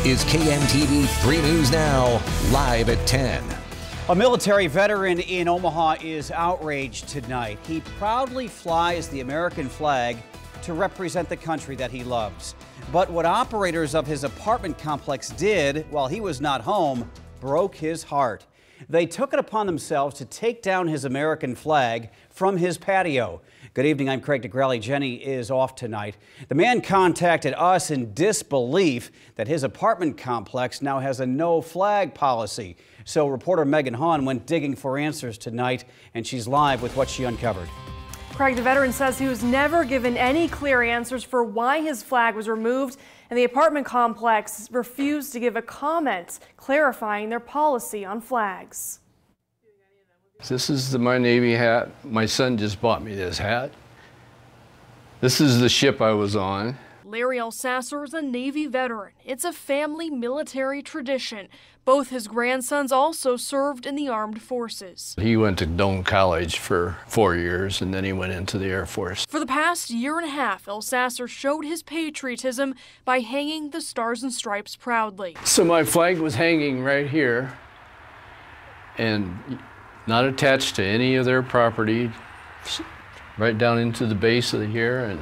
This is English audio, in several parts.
is KMTV 3 News Now, live at 10. A military veteran in Omaha is outraged tonight. He proudly flies the American flag to represent the country that he loves. But what operators of his apartment complex did while he was not home broke his heart. They took it upon themselves to take down his American flag from his patio. Good evening, I'm Craig Nigrelli. Jenny is off tonight. The man contacted us in disbelief that his apartment complex now has a no flag policy. So reporter Megan Hahn went digging for answers tonight, and she's live with what she uncovered. Craig, the veteran says he was never given any clear answers for why his flag was removed, and the apartment complex refused to give a comment clarifying their policy on flags. This is my Navy hat. My son just bought me this hat. This is the ship I was on. Larry Elsasser is a Navy veteran. It's a family military tradition. Both his grandsons also served in the armed forces. He went to Doane College for 4 years, and then he went into the Air Force. For the past year and a half, Elsasser showed his patriotism by hanging the Stars and Stripes proudly. So my flag was hanging right here and not attached to any of their property, right down into the base of here, and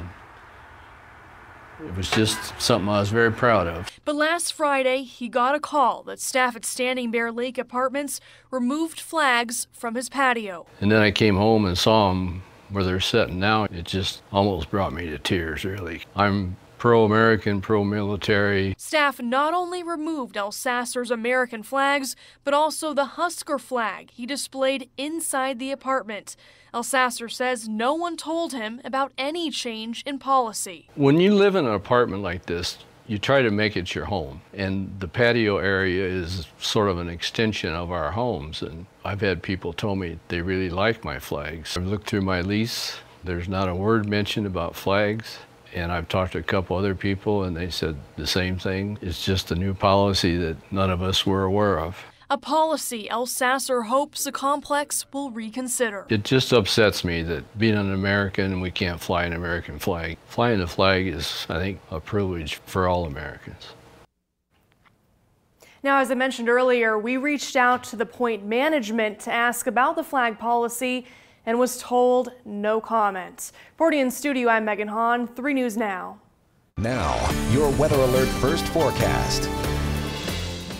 it was just something I was very proud of. But last Friday, he got a call that staff at Standing Bear Lake Apartments removed flags from his patio. And then I came home and saw them where they're sitting now. It just almost brought me to tears, really. I'm pro-American, pro-military. Staff not only removed Elsasser's American flags, but also the Husker flag he displayed inside the apartment. Elsasser says no one told him about any change in policy. When you live in an apartment like this, you try to make it your home. And the patio area is sort of an extension of our homes. And I've had people tell me they really like my flags. I've looked through my lease. There's not a word mentioned about flags. And I've talked to a couple other people, and they said the same thing. It's just a new policy that none of us were aware of. A policy Elsasser hopes the complex will reconsider. It just upsets me that being an American, we can't fly an American flag. Flying the flag is, I think, a privilege for all Americans. Now, as I mentioned earlier, we reached out to the Point management to ask about the flag policy and was told no comment. Reporting in studio, I'm Megan Hahn, 3 News Now. Now, your Weather Alert First forecast.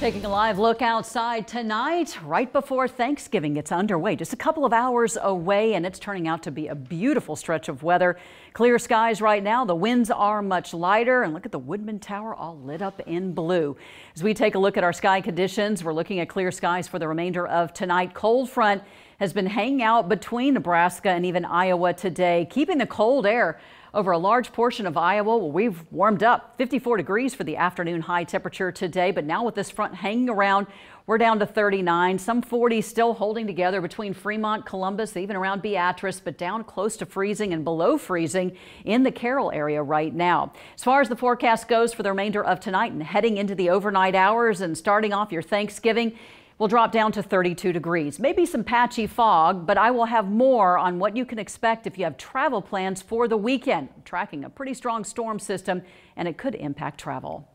Taking a live look outside tonight, right before Thanksgiving gets underway. Just a couple of hours away, and it's turning out to be a beautiful stretch of weather. Clear skies right now. The winds are much lighter, and look at the Woodman Tower all lit up in blue. As we take a look at our sky conditions, we're looking at clear skies for the remainder of tonight. Cold front has been hanging out between Nebraska and even Iowa today, keeping the cold air over a large portion of Iowa. Well, we've warmed up 54 degrees for the afternoon high temperature today, but now with this front hanging around, we're down to 39, some 40 still holding together between Fremont, Columbus, even around Beatrice, but down close to freezing and below freezing in the Carroll area right now. As far as the forecast goes for the remainder of tonight and heading into the overnight hours and starting off your Thanksgiving, we'll drop down to 32 degrees. Maybe some patchy fog, but I will have more on what you can expect if you have travel plans for the weekend. I'm tracking a pretty strong storm system, and it could impact travel.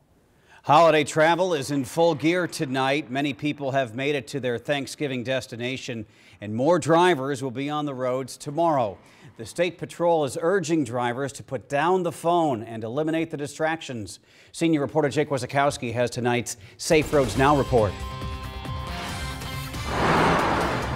Holiday travel is in full gear tonight. Many people have made it to their Thanksgiving destination, and more drivers will be on the roads tomorrow. The State Patrol is urging drivers to put down the phone and eliminate the distractions. Senior reporter Jake Wasikowski has tonight's Safe Roads Now report.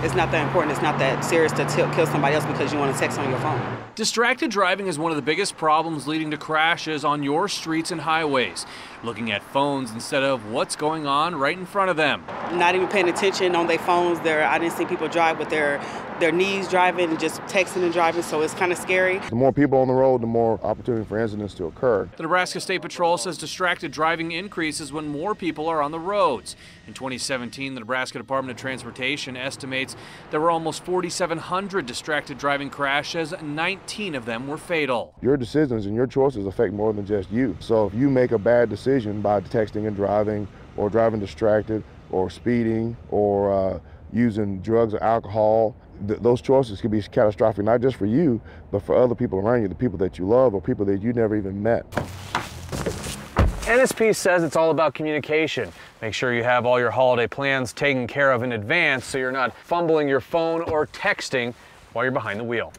It's not that important. It's not that serious to kill somebody else because you want to text on your phone. Distracted driving is one of the biggest problems leading to crashes on your streets and highways. Looking at phones instead of what's going on right in front of them. Not even paying attention on their phones. I didn't see people drive with their knees driving and just texting and driving, so it's kind of scary. The more people on the road, the more opportunity for incidents to occur. The Nebraska State Patrol says distracted driving increases when more people are on the roads. In 2017, the Nebraska Department of Transportation estimates there were almost 4,700 distracted driving crashes. 19 of them were fatal. Your decisions and your choices affect more than just you. So if you make a bad decision by texting and driving, or driving distracted, or speeding, or using drugs or alcohol, those choices can be catastrophic, not just for you, but for other people around you, the people that you love or people that you never even met. NSP says it's all about communication. Make sure you have all your holiday plans taken care of in advance so you're not fumbling your phone or texting while you're behind the wheel.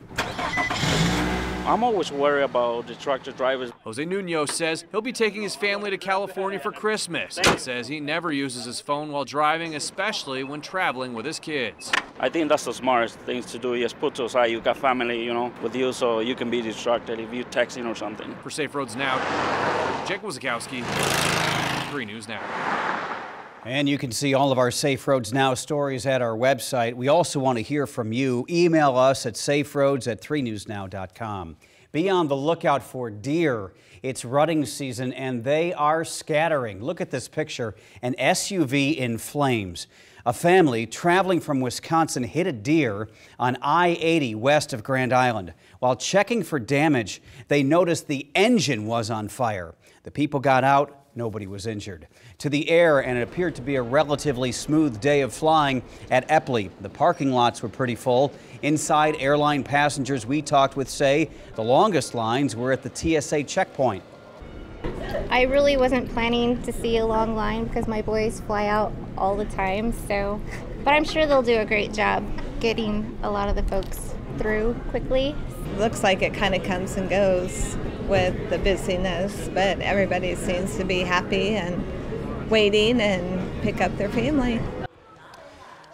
I'm always worried about the tractor drivers. Jose Nuno says he'll be taking his family to California for Christmas. He says he never uses his phone while driving, especially when traveling with his kids. I think that's the smartest thing to do. Just put to aside. You got family, with you, so you can be distracted if you're texting or something. For Safe Roads Now, Jake Wazakowski, 3 News Now. And you can see all of our Safe Roads Now stories at our website. We also want to hear from you. Email us at saferoads@3newsnow.com. Be on the lookout for deer. It's rutting season and they are scattering. Look at this picture, an SUV in flames. A family traveling from Wisconsin hit a deer on I-80 west of Grand Island. While checking for damage, they noticed the engine was on fire. The people got out. Nobody was injured. To the air, and it appeared to be a relatively smooth day of flying at Epley. The parking lots were pretty full. Inside, airline passengers we talked with say the longest lines were at the TSA checkpoint. I really wasn't planning to see a long line because my boys fly out all the time, but I'm sure they'll do a great job getting a lot of the folks through quickly. Looks like it kind of comes and goes with the busyness, but everybody seems to be happy and waiting and pick up their family.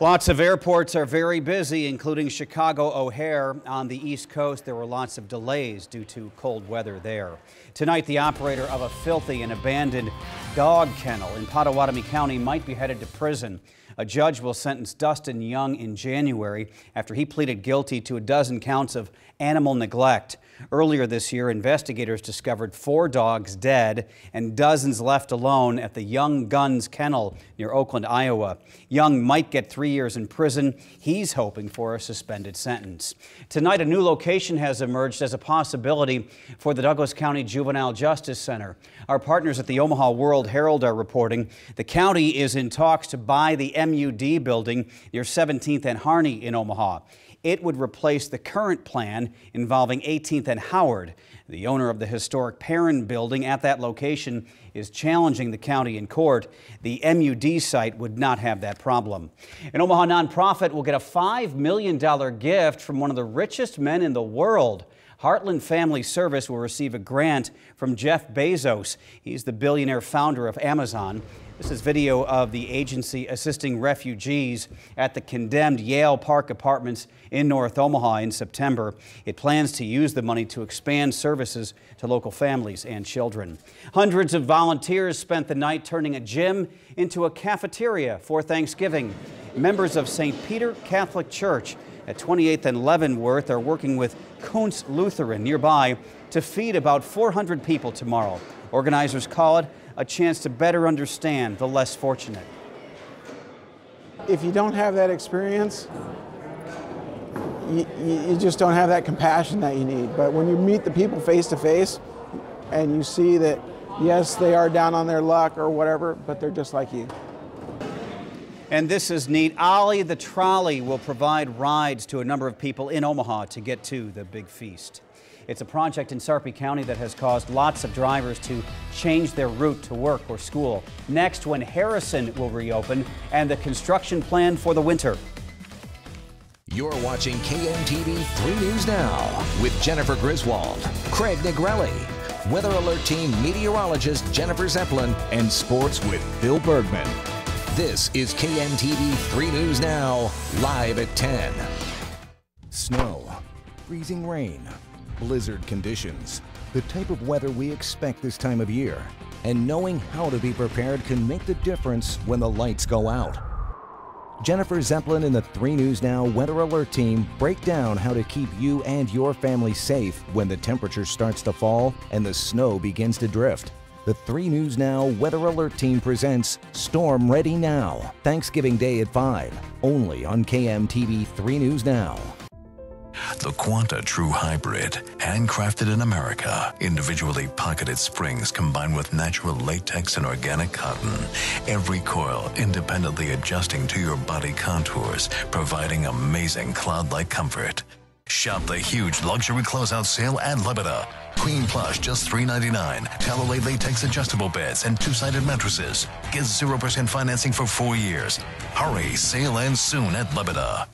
Lots of airports are very busy, including Chicago O'Hare. On the East Coast, there were lots of delays due to cold weather there. Tonight, the operator of a filthy and abandoned dog kennel in Pottawatomie County might be headed to prison. A judge will sentence Dustin Young in January after he pleaded guilty to a dozen counts of animal neglect. Earlier this year, investigators discovered 4 dogs dead and dozens left alone at the Young Guns Kennel near Oakland, Iowa. Young might get 3 years in prison. He's hoping for a suspended sentence. Tonight, a new location has emerged as a possibility for the Douglas County Juvenile Justice Center. Our partners at the Omaha World Herald are reporting the county is in talks to buy the MUD building near 17th and Harney in Omaha. It would replace the current plan involving 18th and Howard. The owner of the historic Perrin building at that location is challenging the county in court. The MUD site would not have that problem. An Omaha nonprofit will get a $5 million gift from one of the richest men in the world. Heartland Family Service will receive a grant from Jeff Bezos. He's the billionaire founder of Amazon. This is video of the agency assisting refugees at the condemned Yale Park Apartments in North Omaha in September. It plans to use the money to expand services to local families and children. Hundreds of volunteers spent the night turning a gym into a cafeteria for Thanksgiving. Members of St. Peter Catholic Church at 28th and Leavenworth are working with Kuntz Lutheran nearby to feed about 400 people tomorrow. Organizers call it a chance to better understand the less fortunate. If you don't have that experience, you just don't have that compassion that you need. But when you meet the people face to face and you see that, yes, they are down on their luck or whatever, but they're just like you. And this is neat. Ollie the trolley will provide rides to a number of people in Omaha to get to the big feast. It's a project in Sarpy County that has caused lots of drivers to change their route to work or school. Next, when Harrison will reopen and the construction plan for the winter. You're watching KMTV 3 News Now with Jennifer Griswold, Craig Nigrelli, Weather Alert Team meteorologist Jennifer Zeppelin, and sports with Bill Bergman. This is KMTV 3 News Now, live at 10. Snow, freezing rain, blizzard conditions, the type of weather we expect this time of year. And knowing how to be prepared can make the difference when the lights go out. Jennifer Zeppelin and the 3 News Now Weather Alert Team break down how to keep you and your family safe when the temperature starts to fall and the snow begins to drift. The 3 News Now Weather Alert Team presents Storm Ready Now, Thanksgiving Day at 5, only on KMTV 3 News Now. The Quanta True Hybrid, handcrafted in America. Individually pocketed springs combined with natural latex and organic cotton. Every coil independently adjusting to your body contours, providing amazing cloud-like comfort. Shop the huge luxury closeout sale at Lebeda. Queen Plush just $3.99. Callaway latex adjustable beds and two-sided mattresses. Get 0% financing for 4 years. Hurry, sale ends soon at Lebeda.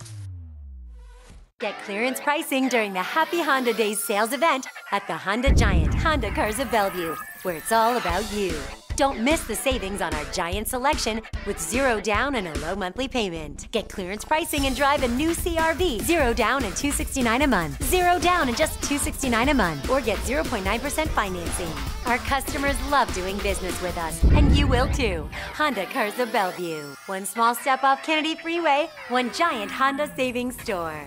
Get clearance pricing during the Happy Honda Days sales event at the Honda Giant Honda Cars of Bellevue, where it's all about you. Don't miss the savings on our Giant selection with 0 down and a low monthly payment. Get clearance pricing and drive a new CR-V. 0 down and $269 a month. 0 down and just $269 a month. Or get 0.9% financing. Our customers love doing business with us, and you will too. Honda Cars of Bellevue. One small step off Kennedy Freeway, one giant Honda savings store.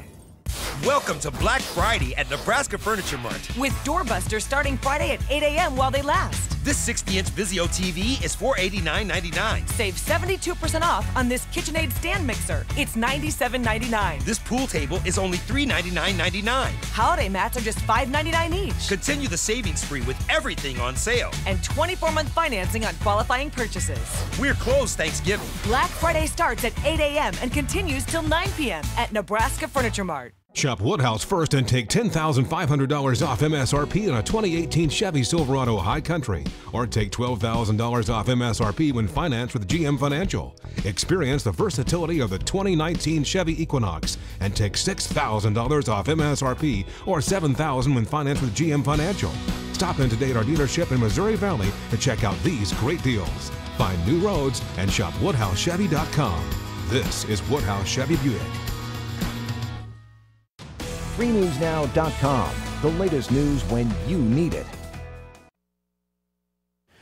Welcome to Black Friday at Nebraska Furniture Mart. With doorbusters starting Friday at 8 a.m. while they last. This 60-inch Vizio TV is $489.99. Save 72% off on this KitchenAid stand mixer. It's $97.99. This pool table is only $399.99. Holiday mats are just $5.99 each. Continue the savings spree with everything on sale. And 24-month financing on qualifying purchases. We're closed Thanksgiving. Black Friday starts at 8 a.m. and continues till 9 p.m. at Nebraska Furniture Mart. Shop Woodhouse first and take $10,500 off MSRP on a 2018 Chevy Silverado High Country, or take $12,000 off MSRP when financed with GM Financial. Experience the versatility of the 2019 Chevy Equinox and take $6,000 off MSRP or $7,000 when financed with GM Financial. Stop in today at our dealership in Missouri Valley to check out these great deals. Find new roads and shop WoodhouseChevy.com. This is Woodhouse Chevy Buick. 3newsnow.com, the latest news when you need it.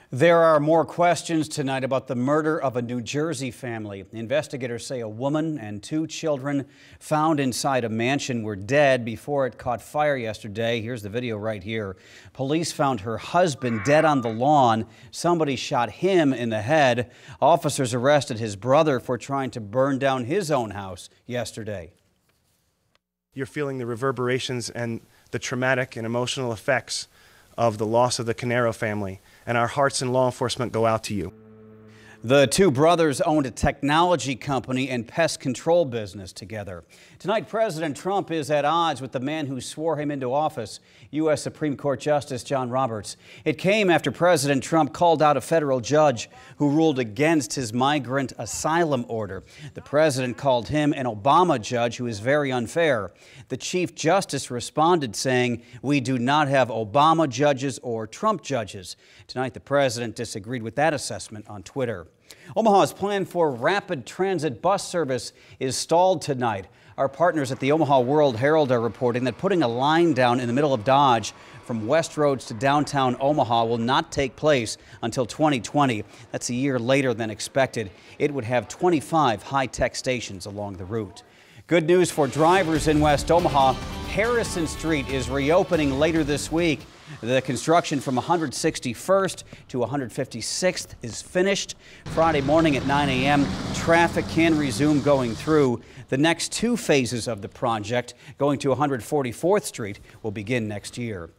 There are more questions tonight about the murder of a New Jersey family. Investigators say a woman and 2 children found inside a mansion were dead before it caught fire yesterday. Here's the video right here. Police found her husband dead on the lawn. Somebody shot him in the head. Officers arrested his brother for trying to burn down his own house yesterday. You're feeling the reverberations and the traumatic and emotional effects of the loss of the Canaro family, and our hearts in law enforcement go out to you. The 2 brothers owned a technology company and pest control business together. Tonight, President Trump is at odds with the man who swore him into office, U.S. Supreme Court Justice John Roberts. It came after President Trump called out a federal judge who ruled against his migrant asylum order. The president called him an Obama judge who is very unfair. The Chief Justice responded saying, "We do not have Obama judges or Trump judges." Tonight, the president disagreed with that assessment on Twitter. Omaha's plan for rapid transit bus service is stalled tonight. Our partners at the Omaha World Herald are reporting that putting a line down in the middle of Dodge from West Roads to downtown Omaha will not take place until 2020. That's a year later than expected. It would have 25 high-tech stations along the route. Good news for drivers in West Omaha. Harrison Street is reopening later this week. The construction from 161st to 156th is finished. Friday morning at 9 a.m., traffic can resume going through. The next 2 phases of the project, going to 144th Street, will begin next year.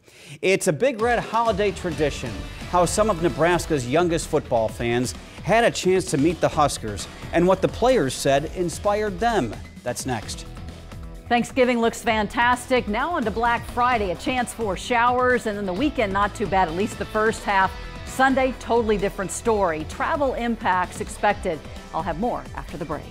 It's a Big Red holiday tradition, how some of Nebraska's youngest football fans had a chance to meet the Huskers and what the players said inspired them. That's next. Thanksgiving looks fantastic. Now on to Black Friday, a chance for showers, and then the weekend not too bad, at least the first half. Sunday, totally different story. Travel impacts expected. I'll have more after the break.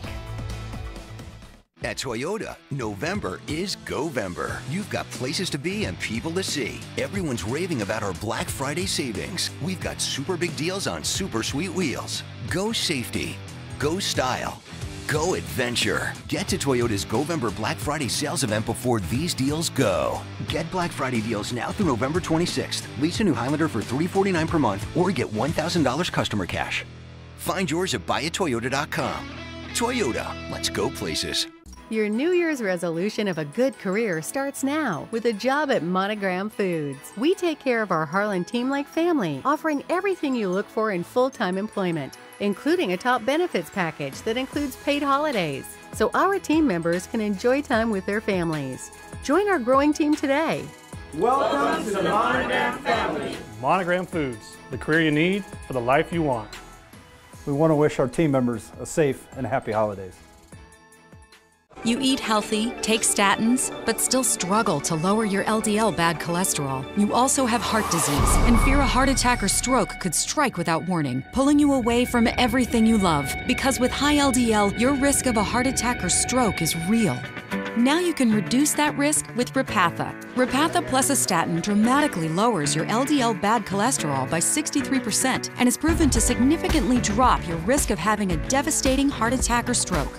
At Toyota, November is Go-Vember. You've got places to be and people to see. Everyone's raving about our Black Friday savings. We've got super big deals on super sweet wheels. Go safety. Go style. Go adventure. Get to Toyota's Go-Vember Black Friday sales event before these deals go. Get Black Friday deals now through November 26th. Lease a new Highlander for $349 per month or get $1,000 customer cash. Find yours at buyatoyota.com. Toyota, let's go places. Your New Year's resolution of a good career starts now with a job at Monogram Foods. We take care of our Harlan team like family, offering everything you look for in full-time employment, including a top benefits package that includes paid holidays, so our team members can enjoy time with their families. Join our growing team today. Welcome to the Monogram family. Monogram Foods, the career you need for the life you want. We want to wish our team members a safe and happy holidays. You eat healthy, take statins, but still struggle to lower your LDL bad cholesterol. You also have heart disease and fear a heart attack or stroke could strike without warning, pulling you away from everything you love. Because with high LDL, your risk of a heart attack or stroke is real. Now you can reduce that risk with Repatha. Repatha plus a statin dramatically lowers your LDL bad cholesterol by 63% and is proven to significantly drop your risk of having a devastating heart attack or stroke.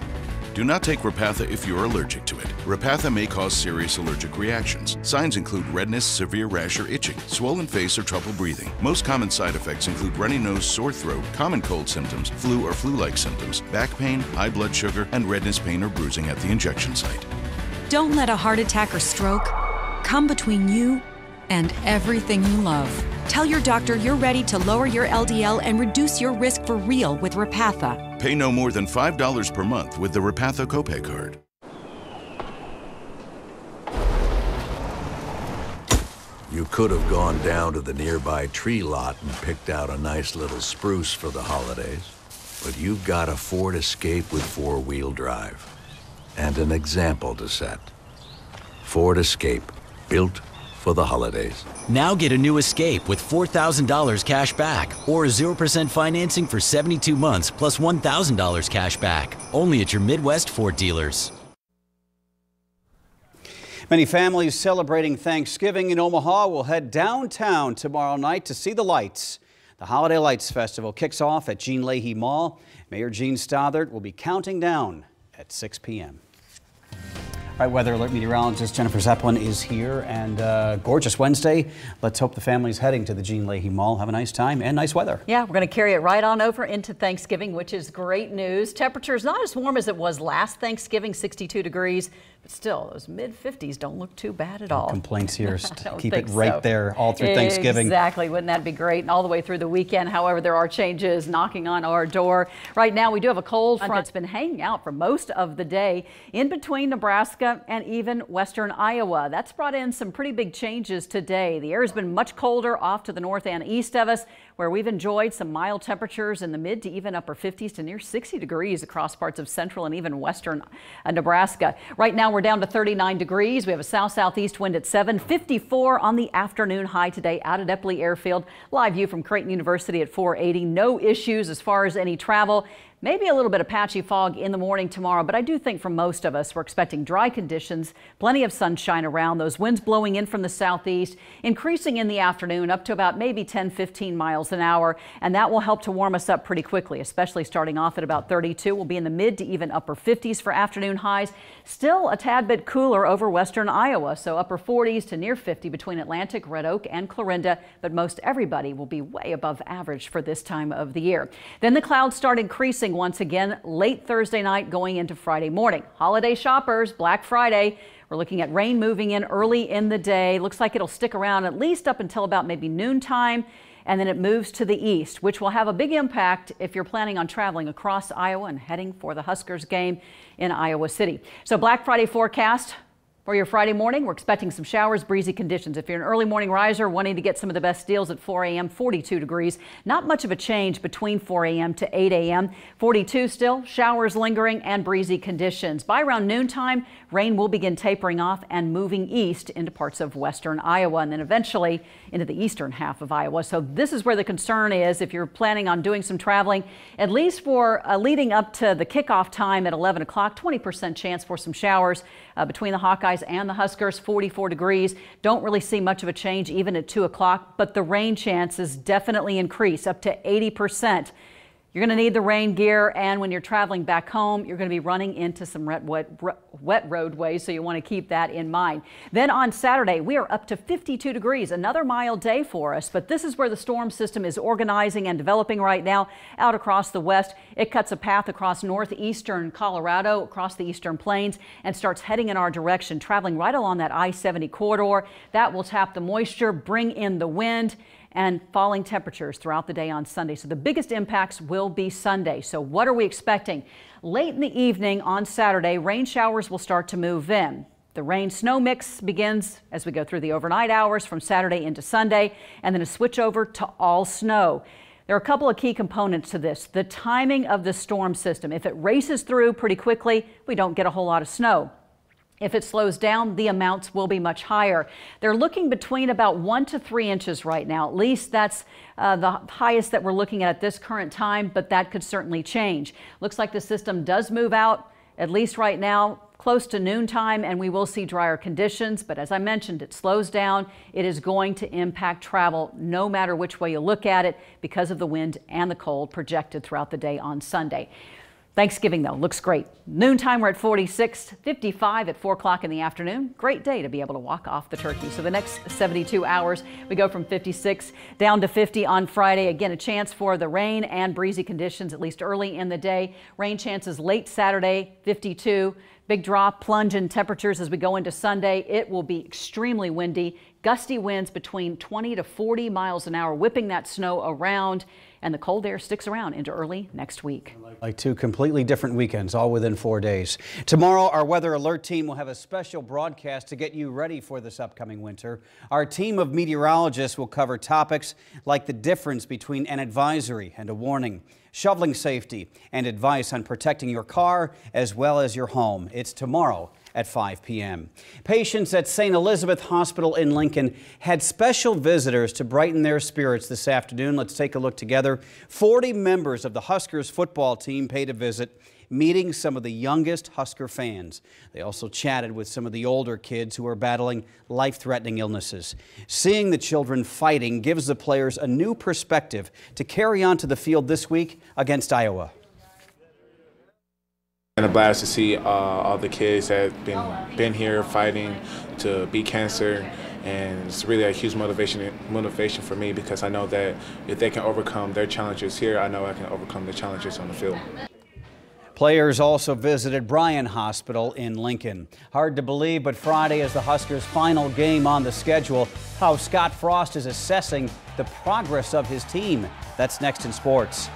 Do not take Repatha if you're allergic to it. Repatha may cause serious allergic reactions. Signs include redness, severe rash or itching, swollen face or trouble breathing. Most common side effects include runny nose, sore throat, common cold symptoms, flu or flu-like symptoms, back pain, high blood sugar, and redness, pain, or bruising at the injection site. Don't let a heart attack or stroke come between you and everything you love. Tell your doctor you're ready to lower your LDL and reduce your risk for real with Repatha. Pay no more than $5 per month with the Repatha copay card. You could have gone down to the nearby tree lot and picked out a nice little spruce for the holidays, but you've got a Ford Escape with four-wheel drive and an example to set. Ford Escape, built for the holidays. Now get a new Escape with $4,000 cash back or 0% financing for 72 months plus $1,000 cash back. Only at your Midwest Ford dealers. Many families celebrating Thanksgiving in Omaha will head downtown tomorrow night to see the lights. The Holiday Lights Festival kicks off at Jean Leahy Mall. Mayor Gene Stothert will be counting down at 6 p.m. All right, Weather Alert meteorologist Jennifer Zeppelin is here, and gorgeous Wednesday. Let's hope the family's heading to the Jean Leahy Mall. Have a nice time and nice weather. Yeah, we're going to carry it right on over into Thanksgiving, which is great news. Temperatures not as warm as it was last Thanksgiving, 62 degrees, but still, those mid-50s don't look too bad at all. No complaints here. Keep it right there all through Thanksgiving. Exactly. Wouldn't that be great? And all the way through the weekend. However, there are changes knocking on our door. Right now, we do have a cold front that's been hanging out for most of the day in between Nebraska and even western Iowa. That's brought in some pretty big changes today. The air has been much colder off to the north and east of us, where we've enjoyed some mild temperatures in the mid to even upper 50s to near 60 degrees across parts of central and even western Nebraska. Right now, we're down to 39 degrees. We have a south-southeast wind at 7, 54 on the afternoon high today out at Eppley Airfield. Live view from Creighton University at 480. No issues as far as any travel. Maybe a little bit of patchy fog in the morning tomorrow, but I do think for most of us, we're expecting dry conditions, plenty of sunshine around, those winds blowing in from the southeast, increasing in the afternoon up to about maybe 10, 15 miles an hour, and that will help to warm us up pretty quickly, especially starting off at about 32. We'll be in the mid to even upper 50s for afternoon highs. Still a tad bit cooler over western Iowa, so upper 40s to near 50 between Atlantic, Red Oak, and Clarinda, but most everybody will be way above average for this time of the year. Then the clouds start increasing once again late Thursday night going into Friday morning. Holiday shoppers, Black Friday, we're looking at rain moving in early in the day. Looks like it'll stick around at least up until about maybe noontime, and then it moves to the east, which will have a big impact if you're planning on traveling across Iowa and heading for the Huskers game in Iowa City. So Black Friday forecast. For your Friday morning, we're expecting some showers, breezy conditions. If you're an early morning riser wanting to get some of the best deals at 4 a.m., 42 degrees. Not much of a change between 4 a.m. to 8 a.m. 42 still, showers lingering and breezy conditions. By around noontime, rain will begin tapering off and moving east into parts of western Iowa and then eventually into the eastern half of Iowa. So this is where the concern is if you're planning on doing some traveling, at least for leading up to the kickoff time at 11 o'clock, 20% chance for some showers between the Hawkeyes and the Huskers, 44 degrees. Don't really see much of a change even at 2 o'clock, but the rain chances definitely increase up to 80%. You're going to need the rain gear, and when you're traveling back home, you're going to be running into some wet roadways, so you want to keep that in mind. Then on Saturday, we are up to 52 degrees, another mild day for us, but this is where the storm system is organizing and developing right now out across the west. It cuts a path across northeastern Colorado, across the eastern plains, and starts heading in our direction, traveling right along that I-70 corridor. That will tap the moisture, bring in the wind, and falling temperatures throughout the day on Sunday. So the biggest impacts will be Sunday. So what are we expecting? Late in the evening on Saturday, rain showers will start to move in. The rain-snow mix begins as we go through the overnight hours from Saturday into Sunday, and then a switch over to all snow. There are a couple of key components to this. The timing of the storm system. If it races through pretty quickly, we don't get a whole lot of snow. If it slows down, the amounts will be much higher. They're looking between about 1 to 3 inches right now. At least that's the highest that we're looking at this current time, but that could certainly change. Looks like the system does move out, at least right now, close to noontime, and we will see drier conditions. But as I mentioned, it slows down. It is going to impact travel no matter which way you look at it because of the wind and the cold projected throughout the day on Sunday. Thanksgiving, though, looks great. Noontime, we're at 46, 55 at 4 o'clock in the afternoon. Great day to be able to walk off the turkey. So the next 72 hours, we go from 56 down to 50 on Friday. Again, a chance for the rain and breezy conditions, at least early in the day. Rain chances late Saturday, 52. Big drop, plunge in temperatures as we go into Sunday. It will be extremely windy. Gusty winds between 20 to 40 miles an hour, whipping that snow around. And the cold air sticks around into early next week. Like 2 completely different weekends, all within 4 days. Tomorrow, our Weather Alert team will have a special broadcast to get you ready for this upcoming winter. Our team of meteorologists will cover topics like the difference between an advisory and a warning, shoveling safety, and advice on protecting your car as well as your home. It's tomorrow at 5 p.m. Patients at St. Elizabeth Hospital in Lincoln had special visitors to brighten their spirits this afternoon. Let's take a look together. 40 members of the Huskers football team paid a visit, meeting some of the youngest Husker fans. They also chatted with some of the older kids who are battling life-threatening illnesses. Seeing the children fighting gives the players a new perspective to carry on to the field this week against Iowa. And a blast to see all the kids that have been here fighting to beat cancer, and it's really a huge motivation for me, because I know that if they can overcome their challenges here, I know I can overcome the challenges on the field. Players also visited Bryan Hospital in Lincoln. Hard to believe, but Friday is the Huskers' final game on the schedule. How Scott Frost is assessing the progress of his team. That's next in sports.